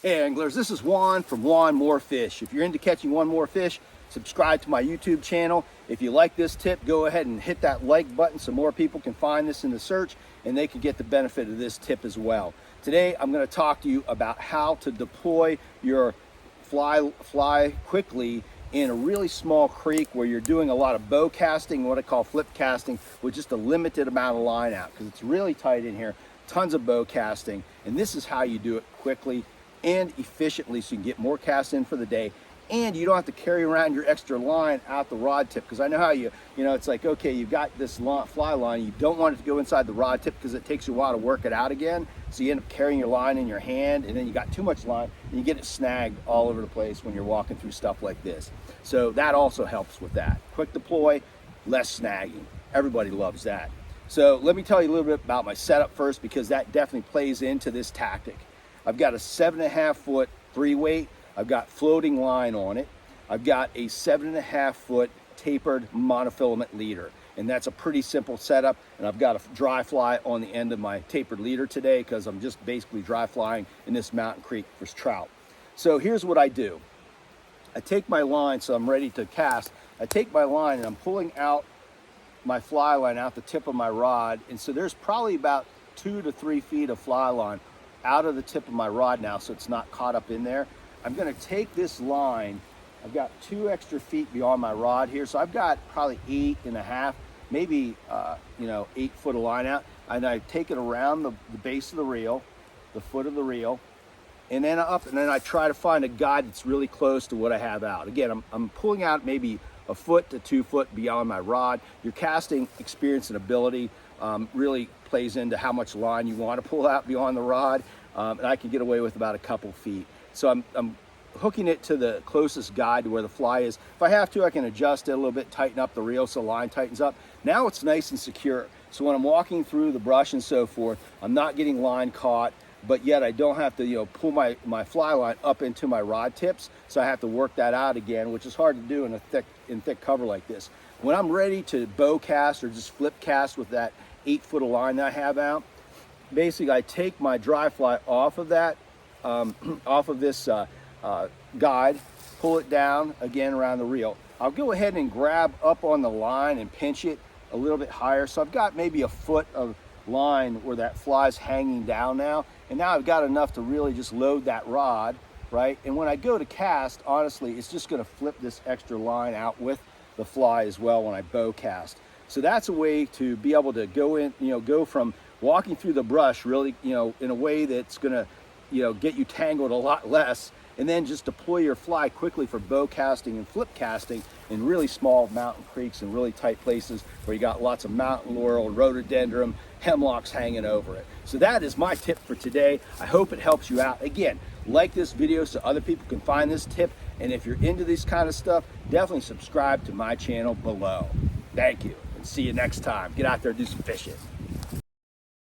Hey anglers, this is Juan from Juan More Fish. If you're into catching one more fish, subscribe to my YouTube channel. If you like this tip, go ahead and hit that like button so more people can find this in the search and they can get the benefit of this tip as well. Today, I'm going to talk to you about how to deploy your fly quickly in a really small creek where you're doing a lot of bow casting, what I call flip casting, with just a limited amount of line out because it's really tight in here, tons of bow casting, and this is how you do it quickly and efficiently so you can get more casts in for the day, and you don't have to carry around your extra line out the rod tip. Because I know how you know, it's like, okay, you've got this fly line, you don't want it to go inside the rod tip because it takes you a while to work it out again, so you end up carrying your line in your hand, and then you got too much line and you get it snagged all over the place when you're walking through stuff like this. So that also helps with that. Quick deploy, less snagging. Everybody loves that. So let me tell you a little bit about my setup first, because that definitely plays into this tactic. I've got a 7.5 foot 3-weight. I've got floating line on it. I've got a 7.5 foot tapered monofilament leader. And that's a pretty simple setup. And I've got a dry fly on the end of my tapered leader today because I'm just basically dry flying in this mountain creek for trout. So here's what I do. I take my line, so I'm ready to cast. I take my line and I'm pulling out my fly line out the tip of my rod. And so there's probably about 2 to 3 feet of fly line out of the tip of my rod now, so it's not caught up in there. I'm going to take this line, I've got 2 extra feet beyond my rod here, so I've got probably 8.5, maybe 8 foot of line out, and I take it around the base of the reel, the foot of the reel, and then up, and then I try to find a guide that's really close to what I have out. Again, I'm pulling out maybe a foot to 2 foot beyond my rod. Your casting experience and ability really plays into how much line you want to pull out beyond the rod, and I can get away with about a couple feet. So I'm hooking it to the closest guide to where the fly is. If I have to, I can adjust it a little bit, tighten up the reel so the line tightens up. Now it's nice and secure. So when I'm walking through the brush and so forth, I'm not getting line caught, but yet I don't have to pull my fly line up into my rod tips, so I have to work that out again, which is hard to do in a thick cover like this. When I'm ready to bow cast or just flip cast with that 8 foot of line that I have out, basically I take my dry fly off of that, off of this guide, pull it down again around the reel. I'll go ahead and grab up on the line and pinch it a little bit higher. So I've got maybe a foot of line where that fly's hanging down now, and now I've got enough to really just load that rod, right? And when I go to cast, honestly, it's just going to flip this extra line out with the fly as well when I bow cast. So that's a way to be able to go in, go from walking through the brush really, in a way that's going to, get you tangled a lot less, and then just deploy your fly quickly for bow casting and flip casting in really small mountain creeks and really tight places where you got lots of mountain laurel, rhododendron, hemlocks hanging over it. So that is my tip for today. I hope it helps you out. Again, like this video so other people can find this tip, and if you're into this kind of stuff, definitely subscribe to my channel below. Thank you, and see you next time. Get out there and do some fishing.